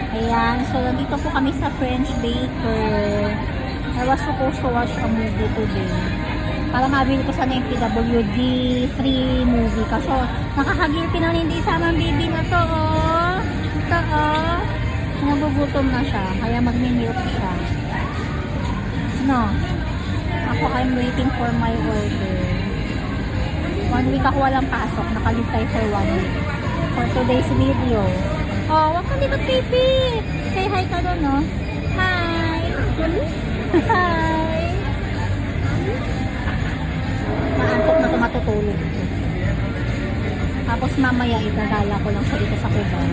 Ayan, so nandito po kami sa French Baker. I was supposed to watch a movie today. Para mabili ko sana yung PWD free movie. Kaso nakakagilty na hindi sama ang baby na to, oh. Ito, oh. Nagugutom na siya, kaya magmi-milk siya. No. Ako, I'm waiting for my order. 1 week ako walang pasok. Nakalintay for 1 week. For today's video. Oh, wag ka libat, baby. Say hi ka doon, no? Hi. Hi. Maantok na ito matutulog. Tapos mamaya itadala ko lang siya dito sa Cubao.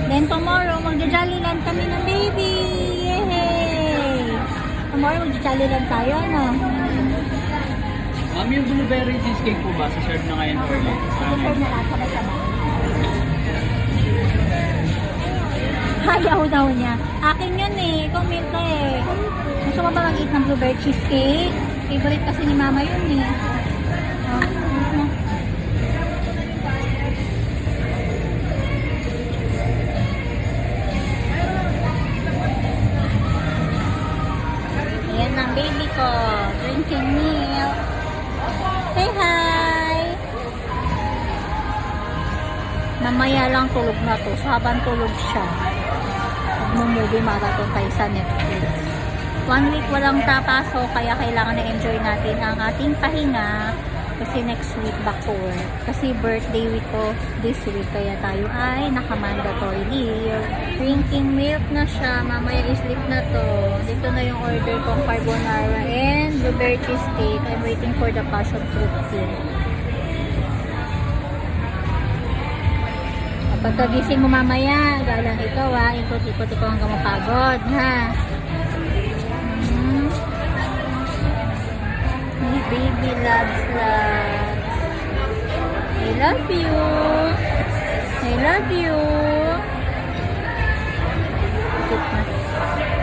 Then tomorrow, magja-jollyland kami ng baby. Yay! Tomorrow, magja-jollyland tayo, no? Yung blueberry cheesecake po ba? Sa-serve na ngayon or late? Sa-serve na lang, sabay-sabay. Ayaw daw niya. Akin yun eh. Ikaw milk ka eh. Gusto mo ba mag-eat ng blueberry cheesecake? Favorite kasi ni mama yun eh. Ayan ang baby ko. Drinking milk. Say hi! Mamaya lang tulog na to. So habang tulog siya, mag-movie marathon tayo sa Netflix. 1 week walang tapaso, kaya kailangan na-enjoy natin ang ating pahinga. Kasi next week back to work. Kasi birthday week ko this week, kaya tayo ay naka-mandatory leave. Drinking milk na siya. Mamaya sleep na to. Dito na yung order kong carbonara and blueberry cheesecake. I'm waiting for the passion fruit tea. Pagkagising mo mamaya, galang ikaw ha, ikot-ikot ikaw hanggang mapagod, ha? My baby loves. I love you. I love you. Tikit na.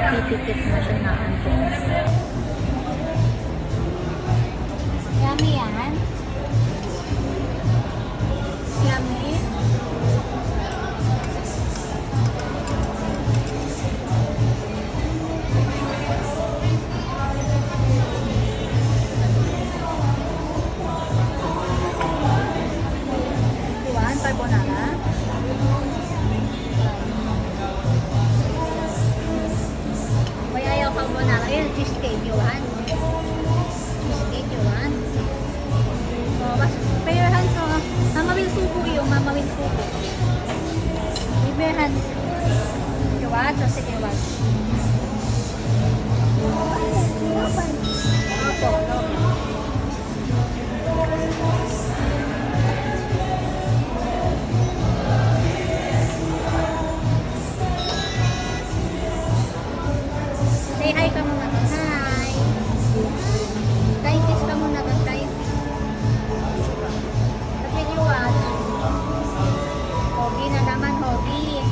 Titikit na siya na antok. Yummy yan. Yummy. Carbonara. May ayaw carbonara. Ayun, cheesecake you want. Cheesecake you want. Oh, pay your hands, oh. Mama will suko yung. Mama will suko. Give me your hands. You want? So, sige, you want. Opo, no. Say hi ka muna doon. Hi. Tayo kiss ka muna doon. Tayo kiss. Sabi niyo what? Hogi na naman, hogi.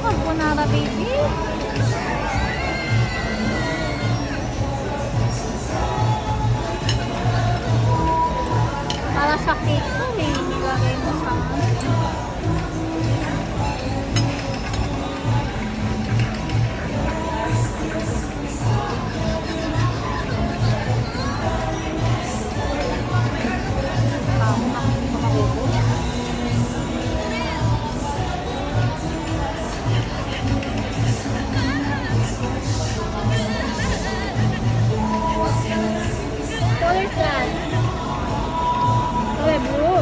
Carbonara baby. Para sa cake to eh. Nilagay mo sa color blue.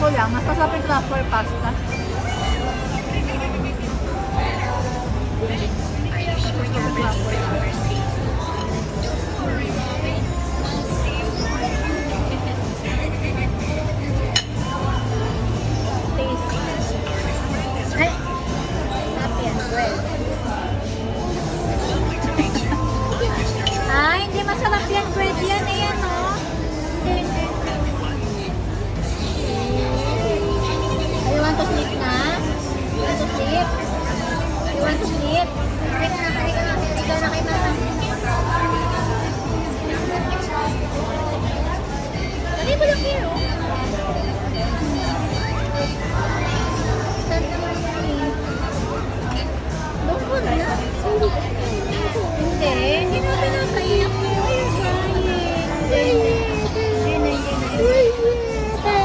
ko lang. Mas masarap yung Cracker pasta. Ay! Happy and well. Ay, hindi masarap yan. Bread yan. Ayan, oh. You want to sleep na? You want to sleep? You want to sleep? Halika na, halika na. Ikaw na kay mama. Dali mo lang here, oh. Stand naman yan, eh. Lungkot na. Hindi, hindi na pinapaiyak mo. You're crying. Hindi na.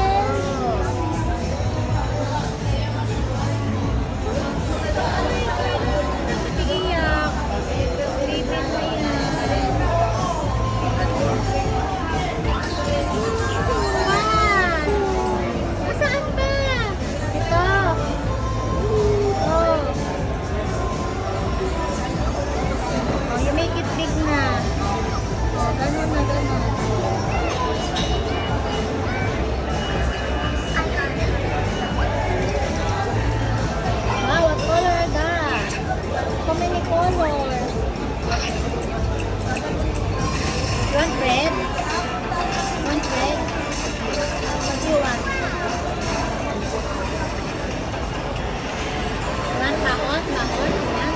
Iyak. Baby mo yan. Saan? Nasaan ba? Ito. Oh. Oh, you make it big na. Oh, ganun na, ganun. Wow, what color are that? So many colors. You want red? Want red? What do you want? You want mahon? Mahon? Yan.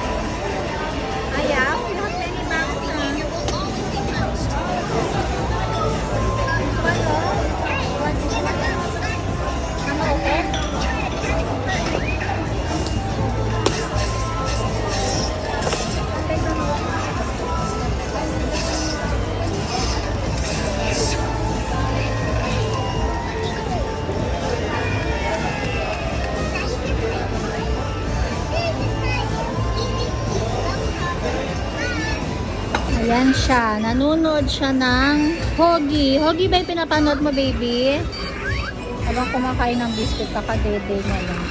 Ayaw? You want many mahon na. What, oh? What do you want? Mama, open? Ayan siya. Nanonood siya ng Hoggy. Hoggy ba yung pinapanood mo, baby? Habang kumakain ng biscuit, kakadede niya lang.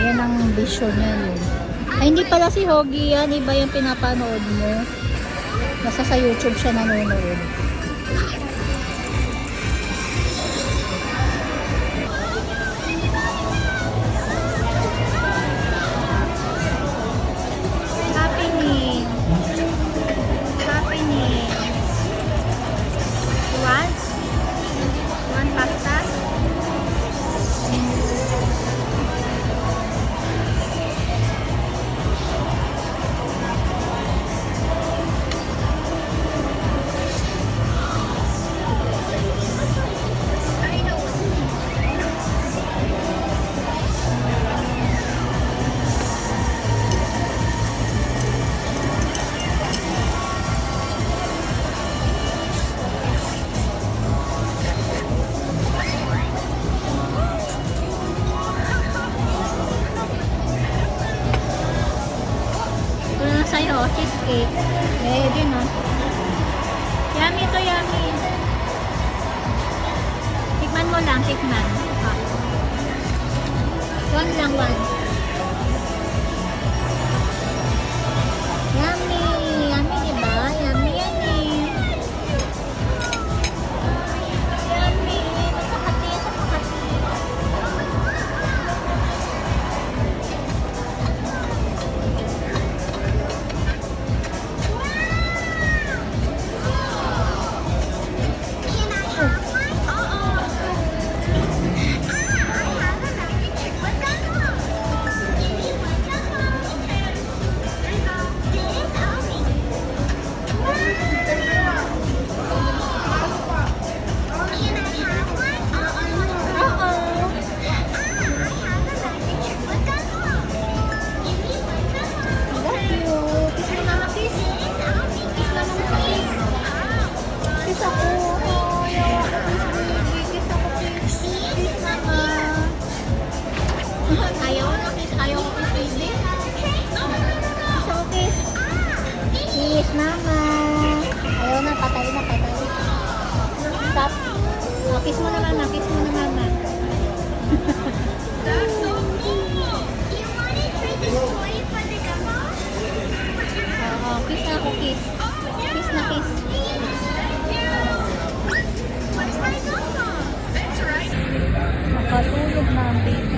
Yan ang vision niya yun. Ay, hindi pala si Hoggy yan. Iba yung pinapanood mo. Nasa sa YouTube siya nanonood. Happening. Happening. You want? You want pasta? Ito na sa'yo, cheesecake. Eh, din oh. Yummy to, yummy. Tikman mo lang, tikman. Ah. One lang, one. Yummy. Yummy, diba? Yummy yan eh. Yummy. Napakati, napakati. Oh, kiss mo na mama, kiss mo na mama. That's so cool! You want to trade this toy for the gumbo? Oo, kiss na ako, kiss. Kiss na kiss. Thank you! Where's my gumbo? That's right. Nakatulog na ang baby.